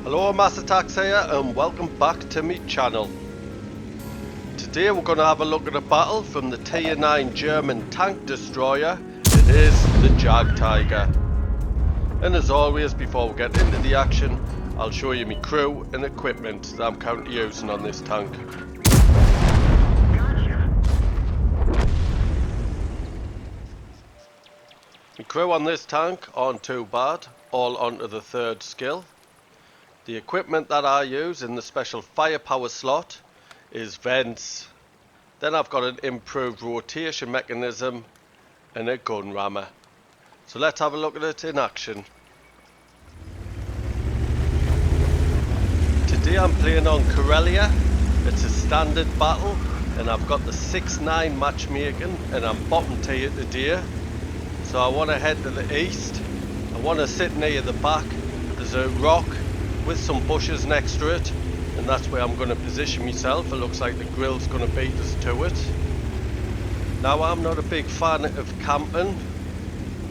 Hello, Master Tax here and welcome back to my channel. Today we're going to have a look at a battle from the Tier 9 German tank destroyer. It is the Jagdtiger. And as always, before we get into the action, I'll show you my crew and equipment that I'm currently using on this tank. My crew on this tank aren't too bad, all onto the 3rd skill. The equipment that I use in the special firepower slot is vents. Then I've got an improved rotation mechanism and a gun rammer. So let's have a look at it in action. Today I'm playing on Karelia. It's a standard battle and I've got the 6-9 matchmaking and I'm bottom tier today. So I want to head to the east. I want to sit near the back. There's a rock with some bushes next to it, and that's where I'm going to position myself. It looks like the grill's going to beat us to it. Now, I'm not a big fan of camping.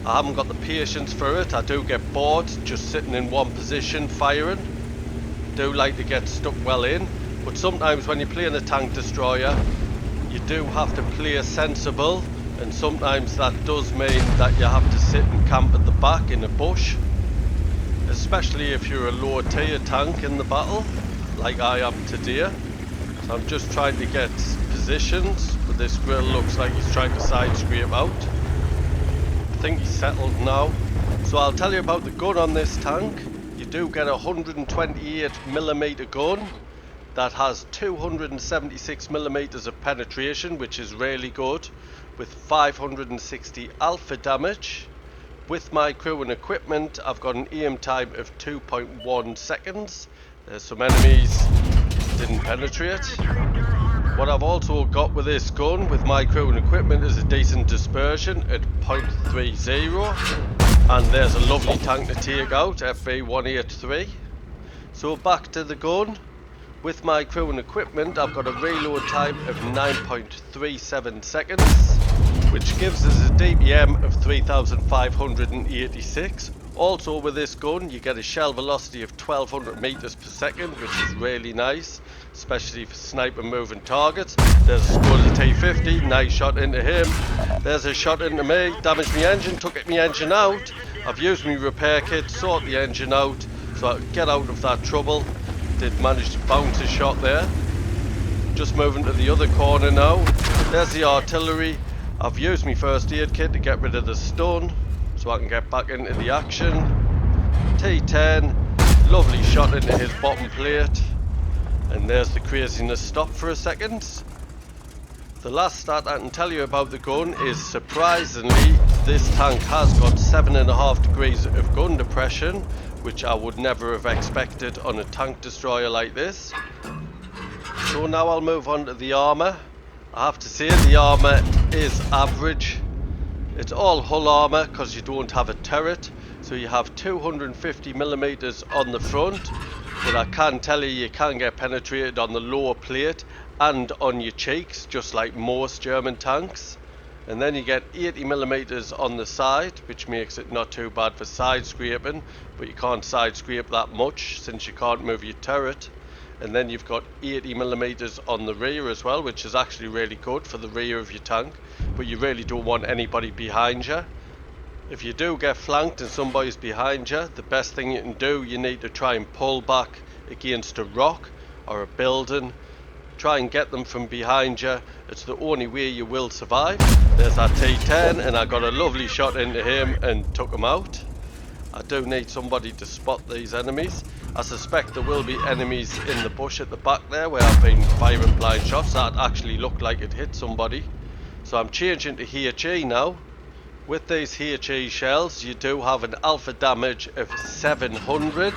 I haven't got the patience for it. I do get bored just sitting in one position firing. Do like to get stuck well in, but sometimes when you're playing a tank destroyer, you do have to play sensible, and sometimes that does mean that you have to sit and camp at the back in a bush. Especially if you're a lower tier tank in the battle, like I am today. So I'm just trying to get positions, but this grill looks like he's trying to side scrape out. I think he's settled now. So I'll tell you about the gun on this tank. You do get a 128mm gun that has 276mm of penetration, which is really good, with 560 alpha damage. With my crew and equipment, I've got an aim time of 2.1 seconds. There's some enemies didn't penetrate. What I've also got with this gun, with my crew and equipment, is a decent dispersion at 0.30. And there's a lovely tank to take out, FV183. So back to the gun. With my crew and equipment, I've got a reload time of 9.37 seconds. Which gives us a DPM of 3,586. Also with this gun you get a shell velocity of 1200 meters per second, which is really nice, especially for sniper moving targets. There's a squad of T50, nice shot into him. There's a shot into me, damaged my engine, took my engine out. I've used my repair kit, sort the engine out so I could get out of that trouble. Did manage to bounce a shot there. Just moving to the other corner now. There's the artillery. I've used my first aid kit to get rid of the stun so I can get back into the action. T10, lovely shot into his bottom plate, and there's the craziness stop for a second. The last stat I can tell you about the gun is, surprisingly, this tank has got 7.5 degrees of gun depression, which I would never have expected on a tank destroyer like this. So now I'll move on to the armour. I have to say the armour is average. It's all hull armour because you don't have a turret. So you have 250mm on the front. But I can tell you, you can get penetrated on the lower plate and on your cheeks, just like most German tanks. And then you get 80mm on the side, which makes it not too bad for side scraping. But you can't side scrape that much since you can't move your turret. And then you've got 80mm on the rear as well, which is actually really good for the rear of your tank, but you really don't want anybody behind you. If you do get flanked and somebody's behind you, the best thing you can do, you need to try and pull back against a rock or a building. Try and get them from behind you. It's the only way you will survive. There's that T10 and I got a lovely shot into him and took him out. I do need somebody to spot these enemies. I suspect there will be enemies in the bush at the back there where I've been firing blind shots that actually looked like it hit somebody. So I'm changing to HE now. With these HE shells you do have an alpha damage of 700,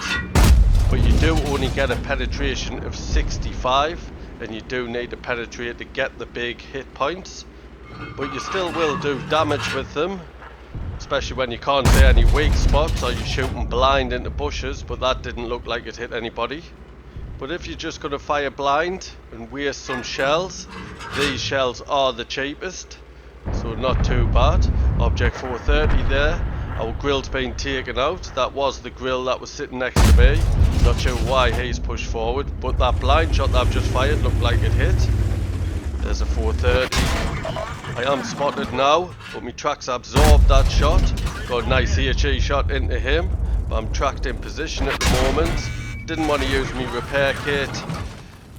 but you do only get a penetration of 65, and you do need to penetrate to get the big hit points. But you still will do damage with them, especially when you can't see any weak spots or you're shooting blind into bushes, but that didn't look like it hit anybody. But if you're just going to fire blind and waste some shells, these shells are the cheapest, so not too bad. Object 430 there. Our grill's been taken out. That was the grill that was sitting next to me. Not sure why he's pushed forward, but that blind shot that I've just fired looked like it hit. There's a 430. I am spotted now, but my tracks absorbed that shot. Got a nice HE shot into him, but I'm tracked in position at the moment. Didn't want to use my repair kit.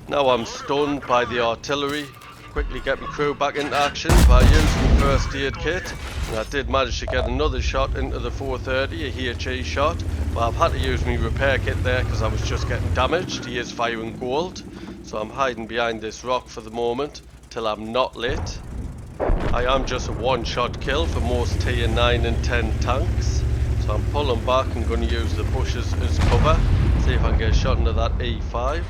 Now I'm stunned by the artillery. Quickly get my crew back into action by using my first aid kit. And I did manage to get another shot into the 430, a HE shot. But I've had to use my repair kit there because I was just getting damaged. He is firing gold. So I'm hiding behind this rock for the moment till I'm not lit. I am just a one-shot kill for most tier 9 and 10 tanks. So I'm pulling back and going to use the bushes as cover. See if I can get a shot into that E5.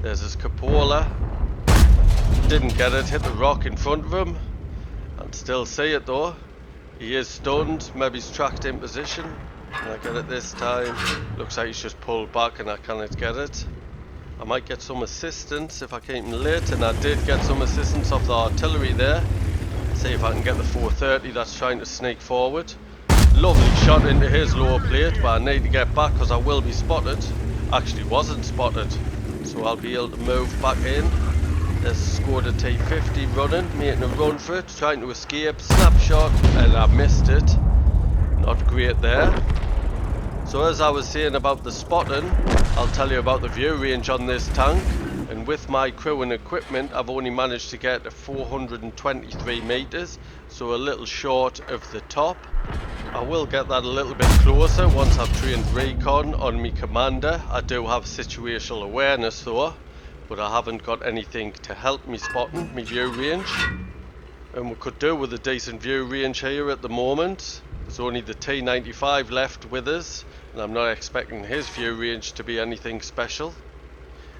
There's his cupola. Didn't get it, hit the rock in front of him. I can still see it though. He is stunned, maybe he's tracked in position. Can I get it this time? Looks like he's just pulled back and I cannot get it. I might get some assistance if I keep him lit, and I did get some assistance off the artillery there. See if I can get the 430 that's trying to sneak forward. Lovely shot into his lower plate, but I need to get back because I will be spotted. Actually wasn't spotted, so I'll be able to move back in. There's scored a T50 running, making a run for it, trying to escape, snapshot, and I missed it. Not great there. So as I was saying about the spotting, I'll tell you about the view range on this tank. And with my crew and equipment, I've only managed to get to 423 meters, so a little short of the top. I will get that a little bit closer once I've trained recon on me commander. I do have situational awareness though, but I haven't got anything to help me spotting me view range. And we could do with a decent view range here at the moment. There's only the T95 left with us, and I'm not expecting his view range to be anything special.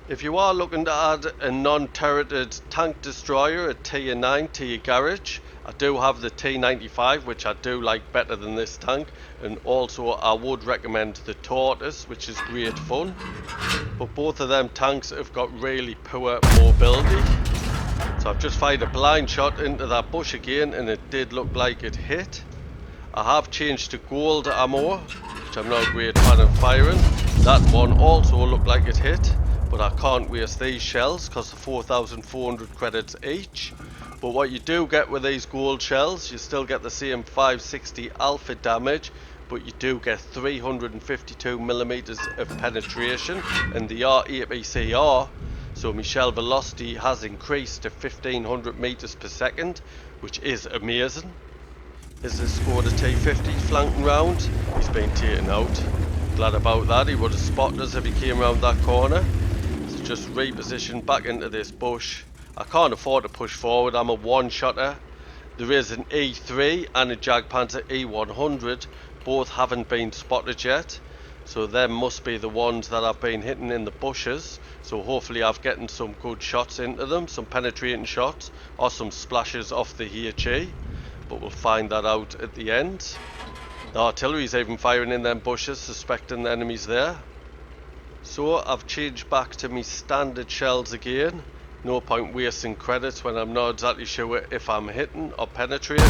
If you are looking to add a non-turreted tank destroyer at tier 9 to your garage, I do have the T95, which I do like better than this tank, and also I would recommend the Tortoise, which is great fun. But both of them tanks have got really poor mobility. So I've just fired a blind shot into that bush again, and it did look like it hit. I have changed to gold ammo, which I'm not a great fan of firing. That one also looked like it hit, but I can't waste these shells because they're 4,400 credits each. But what you do get with these gold shells, you still get the same 560 alpha damage, but you do get 352 millimeters of penetration, and they are APCR, so my shell velocity has increased to 1500 meters per second, which is amazing. Is this scored a T50 flanking round? He's been taken out. Glad about that, he would have spotted us if he came around that corner. So just reposition back into this bush. I can't afford to push forward, I'm a one-shotter. There is an E3 and a Jagdtiger E100, both haven't been spotted yet. So them must be the ones that I've been hitting in the bushes. So hopefully I've getting some good shots into them, some penetrating shots, or some splashes off the HE. But we'll find that out at the end. The artillery's even firing in them bushes, suspecting the enemy's there. So I've changed back to me standard shells again. No point wasting credits when I'm not exactly sure if I'm hitting or penetrating.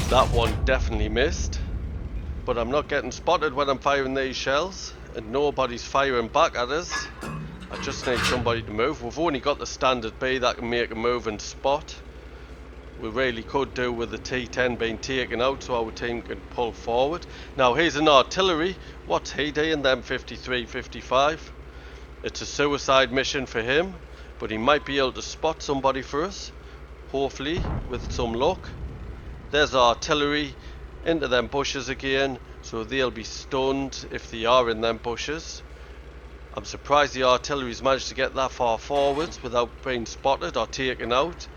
That one definitely missed. But I'm not getting spotted when I'm firing these shells, and nobody's firing back at us. I just need somebody to move. We've only got the standard B that can make a move and spot. We really could do with the T10 being taken out so our team can pull forward. Now here's an artillery. What's he doing then, 53, 55? It's a suicide mission for him, but he might be able to spot somebody for us, hopefully with some luck. There's the artillery into them bushes again, so they'll be stunned if they are in them bushes. I'm surprised the artillery's managed to get that far forwards without being spotted or taken out.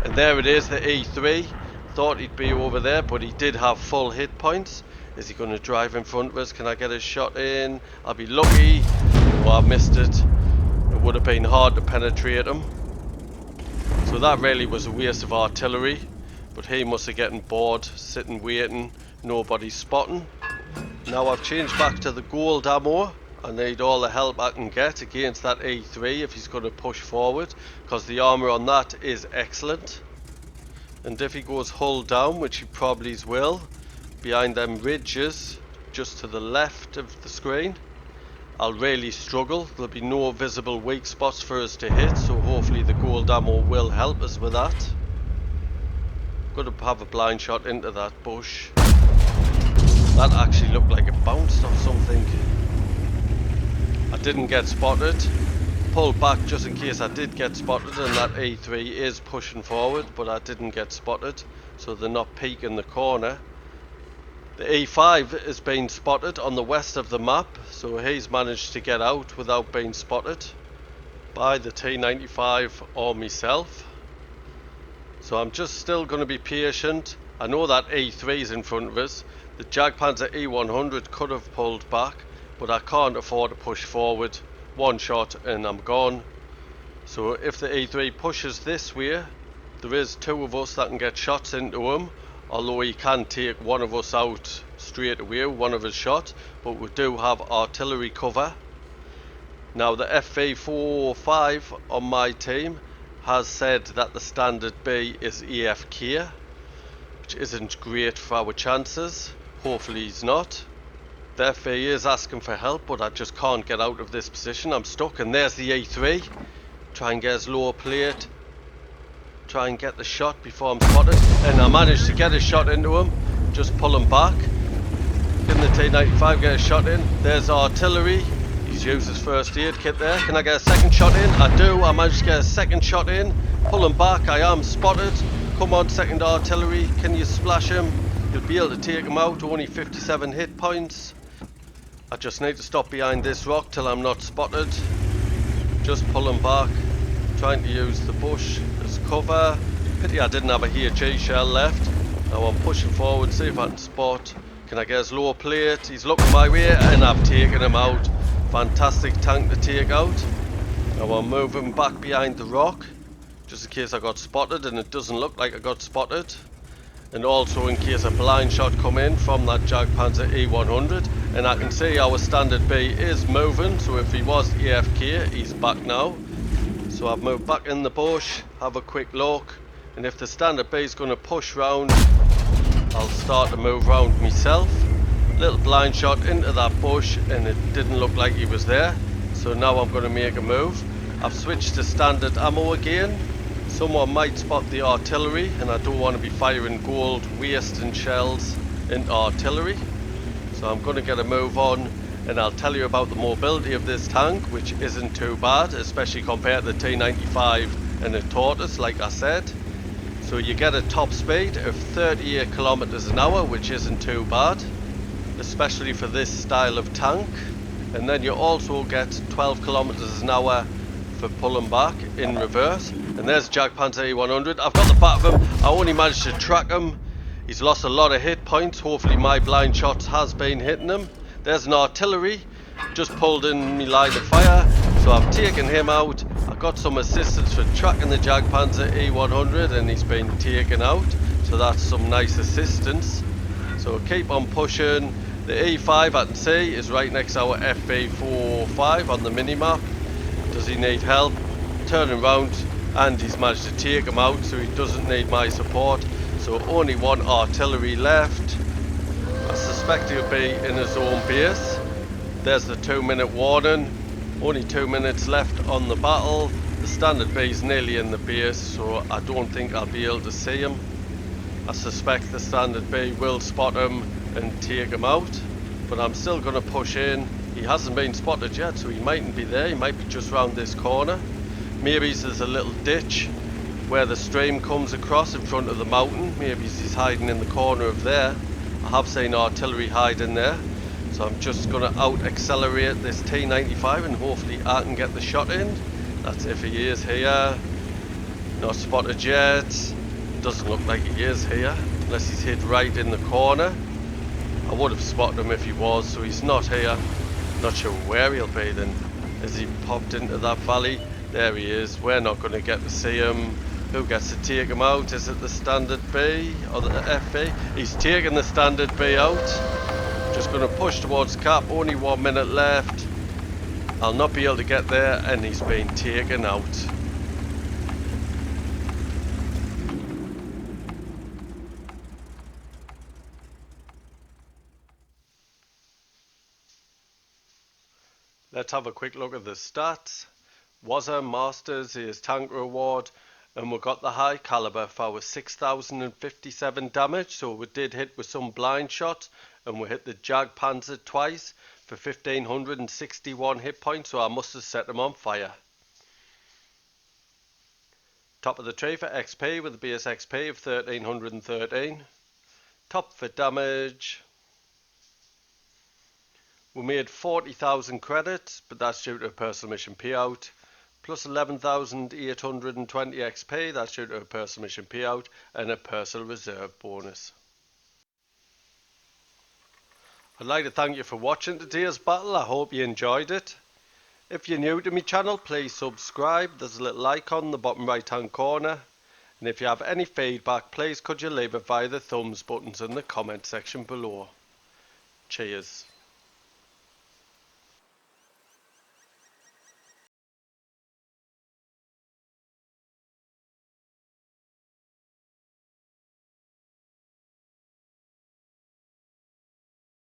And there it is, the E3. Thought he'd be over there, but he did have full hit points. Is he going to drive in front of us? Can I get a shot in? I'll be lucky. Oh, I missed it. It would have been hard to penetrate him. So that really was a waste of artillery. But he must have getting bored, sitting waiting, nobody spotting. Now I've changed back to the gold ammo. I need all the help I can get against that E3 if he's going to push forward, because the armour on that is excellent. And if he goes hull down, which he probably will, behind them ridges just to the left of the screen. I'll really struggle. There'll be no visible weak spots for us to hit, so hopefully the gold ammo will help us with that. Got to have a blind shot into that bush. That actually looked like it bounced off something. I didn't get spotted. Pulled back just in case I did get spotted, and that E3 is pushing forward, but I didn't get spotted, so they're not peeking the corner. The E5 is being spotted on the west of the map, so he's managed to get out without being spotted by the T95 or myself. So I'm just still going to be patient. I know that E3 is in front of us. The Jagdtiger E100 could have pulled back, but I can't afford to push forward. One shot and I'm gone. So if the E3 pushes this way, there is two of us that can get shots into him, although he can take one of us out straight away, one of his shots, but we do have artillery cover. Now the FV405 on my team has said that the standard B is AFK, which isn't great for our chances. Hopefully he's not. The FV is asking for help, but I just can't get out of this position. I'm stuck, and there's the E3. Try and get his lower plate. Try and get the shot before I'm spotted, and I managed to get a shot into him. Just pull him back. Can the T95 get a shot in? There's artillery. He's used his first aid kit there. Can I get a second shot in? I do. I managed to get a second shot in. Pull him back. I am spotted. Come on, second artillery. Can you splash him? You'll be able to take him out. Only 57 hit points. I just need to stop behind this rock till I'm not spotted. Just pull him back. Trying to use the bush as cover. Pity I didn't have a HE shell left. Now I'm pushing forward, see if I can spot. Can I get his lower plate? He's looking my way, and I've taken him out. Fantastic tank to take out. Now I'm moving back behind the rock, just in case I got spotted, and it doesn't look like I got spotted. And also in case a blind shot come in from that Jagdtiger E100. And I can see our standard B is moving, so if he was AFK, he's back now. So I've moved back in the bush, have a quick look, and if the standard B is going to push round, I'll start to move round myself. Little blind shot into that bush, and it didn't look like he was there, so now I'm going to make a move. I've switched to standard ammo again. Someone might spot the artillery, and I don't want to be firing gold wasting shells into artillery. So I'm going to get a move on, and I'll tell you about the mobility of this tank, which isn't too bad, especially compared to the T95 and the Tortoise, like I said. So you get a top speed of 38 kilometers an hour, which isn't too bad, especially for this style of tank. And then you also get 12 kilometers an hour for pulling back in reverse. And there's Jagdtiger E100. I've got the back of him. I only managed to track him. He's lost a lot of hit points. Hopefully my blind shots has been hitting him. There's an artillery. Just pulled in me line of fire. So I've taken him out. I got some assistance for tracking the Jagdtiger E100, and he's been taken out. So that's some nice assistance. So keep on pushing. The E5 I can see is right next to our FV405 on the minimap. Does he need help? Turning round, and he's managed to take him out, so he doesn't need my support. So only one artillery left. I suspect he'll be in his own base. There's the 2-minute warning. Only 2 minutes left on the battle. The standard B is nearly in the base, so I don't think I'll be able to see him. I suspect the standard B will spot him and take him out, but I'm still going to push in. He hasn't been spotted yet, so he mightn't be there. He might be just round this corner. Maybe there's a little ditch where the stream comes across in front of the mountain. Maybe he's hiding in the corner of there. I have seen artillery hiding there, so I'm just going to out accelerate this T95 and hopefully I can get the shot in. That's if he is here. Not spotted yet. Doesn't look like he is here, unless he's hid right in the corner. I would have spotted him if he was, so he's not here. Not sure where he'll be then. Has he popped into that valley? There he is. We're not going to get to see him. Who gets to take him out? Is it the standard B or the FB? He's taking the standard B out. Just going to push towards cap. Only 1 minute left. I'll not be able to get there, and he's been taken out. Let's have a quick look at the stats. Was a Masters is tank reward, and we got the high caliber for our 6057 damage, so we did hit with some blind shots, and we hit the Jagdtiger twice for 1561 hit points, so I must have set them on fire. Top of the tree for XP with a base XP of 1313. Top for damage. We made 40,000 credits, but that's due to a personal mission payout. Plus 11,820 XP, that's due to a personal mission payout and a personal reserve bonus. I'd like to thank you for watching today's battle. I hope you enjoyed it. If you're new to my channel, please subscribe. There's a little icon in the bottom right hand corner. And if you have any feedback, please could you leave it via the thumbs buttons in the comment section below. Cheers.